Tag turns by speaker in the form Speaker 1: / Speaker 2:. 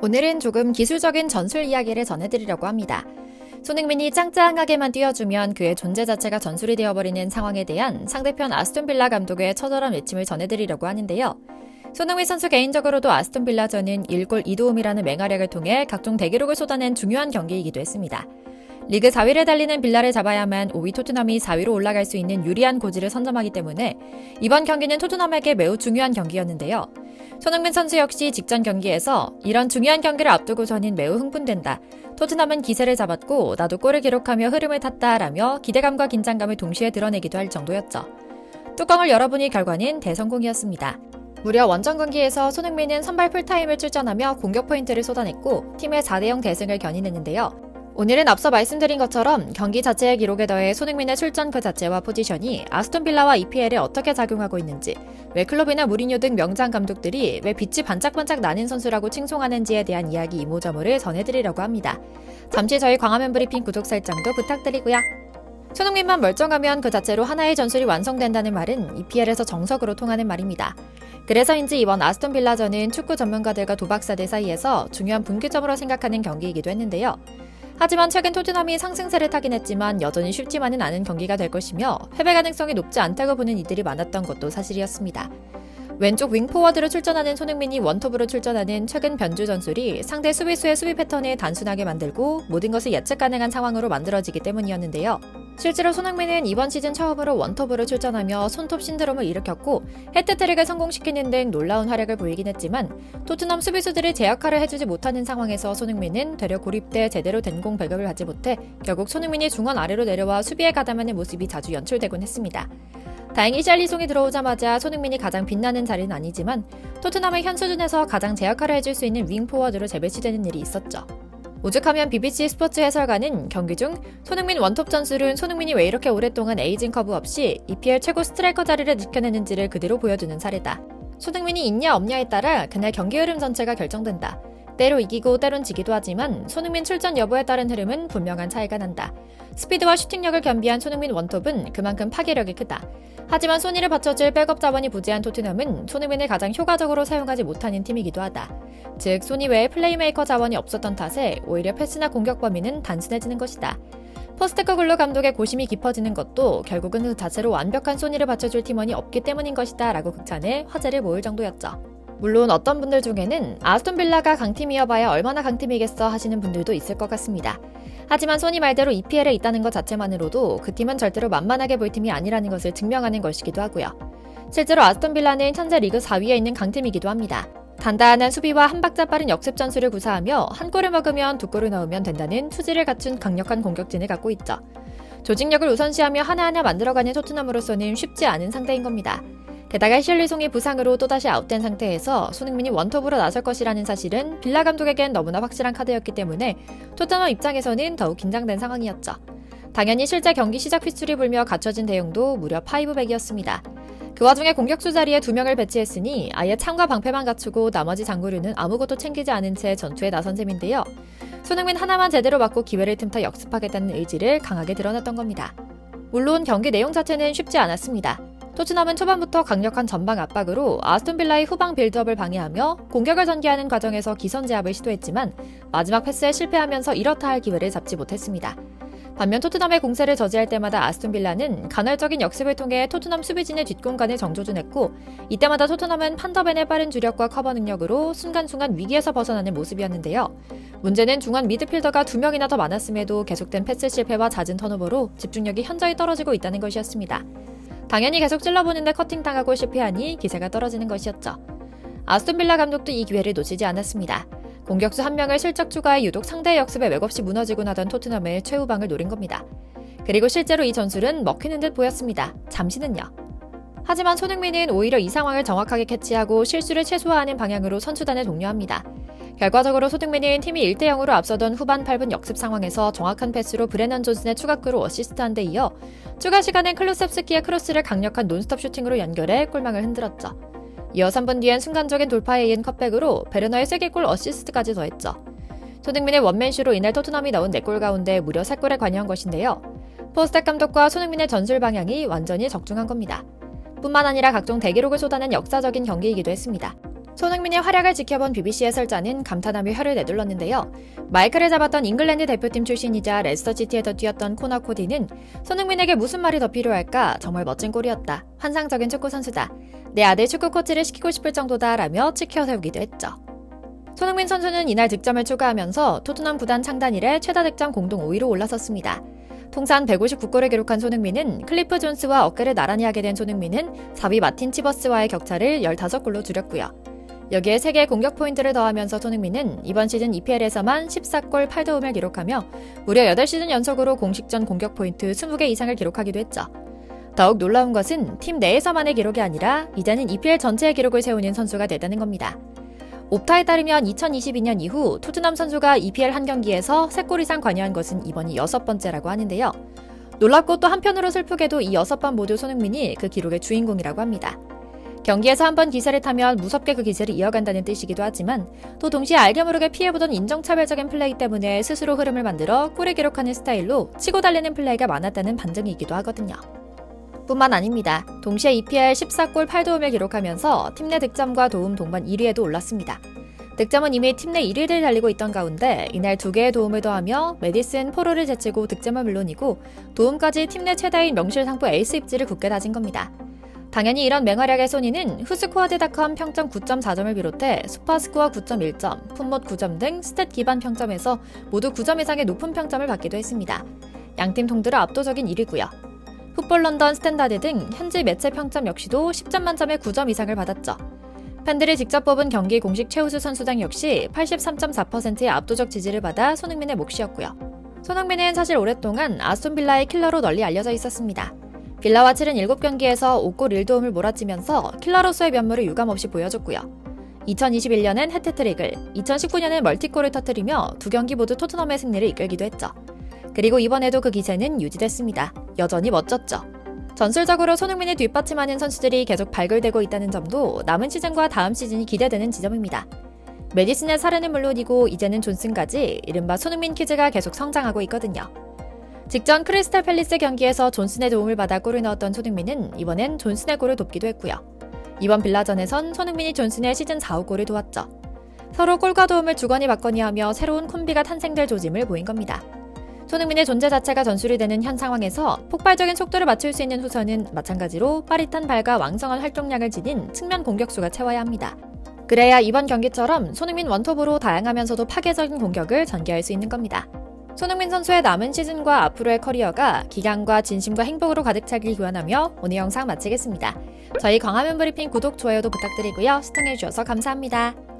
Speaker 1: 오늘은 조금 기술적인 전술 이야기를 전해드리려고 합니다. 손흥민이 짱짱하게만 뛰어주면 그의 존재 자체가 전술이 되어버리는 상황에 대한 상대편 아스톤 빌라 감독의 처절한 외침을 전해드리려고 하는데요. 손흥민 선수 개인적으로도 아스톤 빌라전은 1골 2도움이라는 맹활약을 통해 각종 대기록을 쏟아낸 중요한 경기이기도 했습니다. 리그 4위를 달리는 빌라를 잡아야만 5위 토트넘이 4위로 올라갈 수 있는 유리한 고지를 선점하기 때문에 이번 경기는 토트넘에게 매우 중요한 경기였는데요. 손흥민 선수 역시 직전 경기에서 이런 중요한 경기를 앞두고 저는 매우 흥분된다. 토트넘은 기세를 잡았고 나도 골을 기록하며 흐름을 탔다라며 기대감과 긴장감을 동시에 드러내기도 할 정도였죠. 뚜껑을 열어보니 결과는 대성공이었습니다. 무려 원정 경기에서 손흥민은 선발 풀타임을 출전하며 공격 포인트를 쏟아냈고 팀의 4대0 대승을 견인했는데요. 오늘은 앞서 말씀드린 것처럼 경기 자체의 기록에 더해 손흥민의 출전 그 자체와 포지션이 아스톤 빌라와 EPL에 어떻게 작용하고 있는지, 왜 클롭이나 무리뉴 등 명장 감독들이 왜 빛이 반짝반짝 나는 선수라고 칭송하는지에 대한 이야기 이모저모를 전해드리려고 합니다. 잠시 저희 광화문 브리핑 구독 설정도 부탁드리고요. 손흥민만 멀쩡하면 그 자체로 하나의 전술이 완성된다는 말은 EPL에서 정석으로 통하는 말입니다. 그래서인지 이번 아스톤 빌라전은 축구 전문가들과 도박사들 사이에서 중요한 분기점으로 생각하는 경기이기도 했는데요. 하지만 최근 토트넘이 상승세를 타긴 했지만 여전히 쉽지만은 않은 경기가 될 것이며 패배 가능성이 높지 않다고 보는 이들이 많았던 것도 사실이었습니다. 왼쪽 윙포워드로 출전하는 손흥민이 원톱으로 출전하는 최근 변주 전술이 상대 수비수의 수비 패턴을 단순하게 만들고 모든 것을 예측 가능한 상황으로 만들어지기 때문이었는데요. 실제로 손흥민은 이번 시즌 처음으로 원톱으로 출전하며 손톱 신드롬을 일으켰고 해트트릭을 성공시키는 등 놀라운 활약을 보이긴 했지만 토트넘 수비수들이 제 역할을 해주지 못하는 상황에서 손흥민은 되려 고립돼 제대로 된 공 배격을 하지 못해 결국 손흥민이 중원 아래로 내려와 수비에 가담하는 모습이 자주 연출되곤 했습니다. 다행히 샬리송이 들어오자마자 손흥민이 가장 빛나는 자리는 아니지만 토트넘의 현 수준에서 가장 제 역할을 해줄 수 있는 윙포워드로 재배치되는 일이 있었죠. 오죽하면 BBC 스포츠 해설가는 경기 중 손흥민 원톱 전술은 손흥민이 왜 이렇게 오랫동안 에이징 커브 없이 EPL 최고 스트라이커 자리를 지켜내는지를 그대로 보여주는 사례다. 손흥민이 있냐 없냐에 따라 그날 경기 흐름 전체가 결정된다. 때로 이기고 때론 지기도 하지만 손흥민 출전 여부에 따른 흐름은 분명한 차이가 난다. 스피드와 슈팅력을 겸비한 손흥민 원톱은 그만큼 파괴력이 크다. 하지만 손이를 받쳐줄 백업 자원이 부재한 토트넘은 손흥민을 가장 효과적으로 사용하지 못하는 팀이기도 하다. 즉 손이 외에 플레이메이커 자원이 없었던 탓에 오히려 패스나 공격 범위는 단순해지는 것이다. 포스테코글루 감독의 고심이 깊어지는 것도 결국은 그 자체로 완벽한 손이를 받쳐줄 팀원이 없기 때문인 것이다 라고 극찬해 화제를 모을 정도였죠. 물론 어떤 분들 중에는 아스톤 빌라가 강팀이어봐야 얼마나 강팀이겠어 하시는 분들도 있을 것 같습니다. 하지만 소니 말대로 EPL에 있다는 것 자체만으로도 그 팀은 절대로 만만하게 볼 팀이 아니라는 것을 증명하는 것이기도 하고요. 실제로 아스톤 빌라는 현재 리그 4위에 있는 강팀이기도 합니다. 단단한 수비와 한 박자 빠른 역습 전술을 구사하며 한 골을 먹으면 두 골을 넣으면 된다는 투지를 갖춘 강력한 공격진을 갖고 있죠. 조직력을 우선시하며 하나하나 만들어가는 토트넘으로서는 쉽지 않은 상대인 겁니다. 게다가 샬리송이 부상으로 또다시 아웃된 상태에서 손흥민이 원톱으로 나설 것이라는 사실은 빌라 감독에겐 너무나 확실한 카드였기 때문에 토트넘 입장에서는 더욱 긴장된 상황이었죠. 당연히 실제 경기 시작 휘슬이 불며 갖춰진 대응도 무려 파이브백이었습니다. 그 와중에 공격수 자리에 2명을 배치했으니 아예 창과 방패만 갖추고 나머지 장구류는 아무것도 챙기지 않은 채 전투에 나선 셈인데요. 손흥민 하나만 제대로 맞고 기회를 틈타 역습하겠다는 의지를 강하게 드러냈던 겁니다. 물론 경기 내용 자체는 쉽지 않았습니다. 토트넘은 초반부터 강력한 전방 압박으로 아스톤 빌라의 후방 빌드업을 방해하며 공격을 전개하는 과정에서 기선 제압을 시도했지만 마지막 패스에 실패하면서 이렇다 할 기회를 잡지 못했습니다. 반면 토트넘의 공세를 저지할 때마다 아스톤 빌라는 간헐적인 역습을 통해 토트넘 수비진의 뒷공간을 정조준했고 이때마다 토트넘은 판더벤의 빠른 주력과 커버 능력으로 순간순간 위기에서 벗어나는 모습이었는데요. 문제는 중앙 미드필더가 2명이나 더 많았음에도 계속된 패스 실패와 잦은 턴오버로 집중력이 현저히 떨어지고 있다는 것이었습니다. 당연히 계속 찔러보는데 커팅당하고 실패하니 기세가 떨어지는 것이었죠. 아스톤 빌라 감독도 이 기회를 놓치지 않았습니다. 공격수 1명을 실적 추가해 유독 상대의 역습에 맥없이 무너지고 나던 토트넘의 최후방을 노린 겁니다. 그리고 실제로 이 전술은 먹히는 듯 보였습니다. 잠시는요. 하지만 손흥민은 오히려 이 상황을 정확하게 캐치하고 실수를 최소화하는 방향으로 선수단을 독려합니다. 결과적으로 손흥민은 팀이 1대0으로 앞서던 후반 8분 역습 상황에서 정확한 패스로 브레넌 존슨의 추가골로 어시스트한 데 이어 추가 시간엔 클루셉스키의 크로스를 강력한 논스톱 슈팅으로 연결해 골망을 흔들었죠. 이어 3분 뒤엔 순간적인 돌파에 이은 컷백으로 베르너의 쐐기골 어시스트까지 더했죠. 손흥민의 원맨쇼로 이날 토트넘이 넣은 4골 가운데 무려 3골에 관여한 것인데요. 포스텍 감독과 손흥민의 전술 방향이 완전히 적중한 겁니다. 뿐만 아니라 각종 대기록을 쏟아낸 역사적인 경기이기도 했습니다. 손흥민의 활약을 지켜본 BBC 해설자는 감탄하며 혀를 내둘렀는데요. 마이크를 잡았던 잉글랜드 대표팀 출신이자 레스터시티에서 뛰었던 코너 코디는 손흥민에게 무슨 말이 더 필요할까? 정말 멋진 골이었다. 환상적인 축구 선수다. 내 아들 축구 코치를 시키고 싶을 정도다 라며 치켜 세우기도 했죠. 손흥민 선수는 이날 득점을 추가하면서 토트넘 구단 창단 이래 최다 득점 공동 5위로 올라섰습니다. 통산 159골을 기록한 손흥민은 클리프 존스와 어깨를 나란히 하게 된 손흥민은 4위 마틴 치버스와의 격차를 15골로 줄였고요. 여기에 3개의 공격 포인트를 더하면서 손흥민은 이번 시즌 EPL에서만 14골 8도움을 기록하며 무려 8시즌 연속으로 공식전 공격 포인트 20개 이상을 기록하기도 했죠. 더욱 놀라운 것은 팀 내에서만의 기록이 아니라 이제는 EPL 전체의 기록을 세우는 선수가 되다는 겁니다. 옵타에 따르면 2022년 이후 토트넘 선수가 EPL 한 경기에서 3골 이상 관여한 것은 이번이 6번째라고 하는데요. 놀랍고 또 한편으로 슬프게도 이 6번 모두 손흥민이 그 기록의 주인공이라고 합니다. 경기에서 한 번 기세를 타면 무섭게 그 기세를 이어간다는 뜻이기도 하지만 또 동시에 알게 모르게 피해보던 인종차별적인 플레이 때문에 스스로 흐름을 만들어 골을 기록하는 스타일로 치고 달리는 플레이가 많았다는 반증이기도 하거든요. 뿐만 아닙니다. 동시에 EPL 14골 8도움을 기록하면서 팀 내 득점과 도움 동반 1위에도 올랐습니다. 득점은 이미 팀 내 1위를 달리고 있던 가운데 이날 2개의 도움을 더하며 메디슨, 포로를 제치고 득점은 물론이고 도움까지 팀 내 최다인 명실상부 에이스 입지를 굳게 다진 겁니다. 당연히 이런 맹활약의 손이는 후스코어드닷컴 평점 9.4점을 비롯해 슈퍼스코어 9.1점, 풋못 9점 등 스탯 기반 평점에서 모두 9점 이상의 높은 평점을 받기도 했습니다. 양팀 통틀어 압도적인 1위고요. 풋볼 런던 스탠다드 등 현지 매체 평점 역시도 10점 만점에 9점 이상을 받았죠. 팬들이 직접 뽑은 경기 공식 최우수 선수당 역시 83.4%의 압도적 지지를 받아 손흥민의 몫이었고요. 손흥민은 사실 오랫동안 아스톤 빌라의 킬러로 널리 알려져 있었습니다. 빌라와 치른 7경기에서 5골 1도움을 몰아치면서 킬러로서의 면모를 유감없이 보여줬고요. 2021년엔 해트트릭을, 2019년엔 멀티골을 터뜨리며 2경기 모두 토트넘의 승리를 이끌기도 했죠. 그리고 이번에도 그 기세는 유지됐습니다. 여전히 멋졌죠. 전술적으로 손흥민을 뒷받침하는 선수들이 계속 발굴되고 있다는 점도 남은 시즌과 다음 시즌이 기대되는 지점입니다. 메디슨의 사례는 물론이고 이제는 존슨까지 이른바 손흥민 키즈가 계속 성장하고 있거든요. 직전 크리스탈 팰리스 경기에서 존슨의 도움을 받아 골을 넣었던 손흥민은 이번엔 존슨의 골을 돕기도 했고요. 이번 빌라전에선 손흥민이 존슨의 시즌 4호 골을 도왔죠. 서로 골과 도움을 주거니 받거니 하며 새로운 콤비가 탄생될 조짐을 보인 겁니다. 손흥민의 존재 자체가 전술이 되는 현 상황에서 폭발적인 속도를 맞출 수 있는 후선은 마찬가지로 빠릿한 발과 왕성한 활동량을 지닌 측면 공격수가 채워야 합니다. 그래야 이번 경기처럼 손흥민 원톱으로 다양하면서도 파괴적인 공격을 전개할 수 있는 겁니다. 손흥민 선수의 남은 시즌과 앞으로의 커리어가 기량과 진심과 행복으로 가득 차길 기원하며 오늘 영상 마치겠습니다. 저희 광화문 브리핑 구독, 좋아요도 부탁드리고요. 시청해주셔서 감사합니다.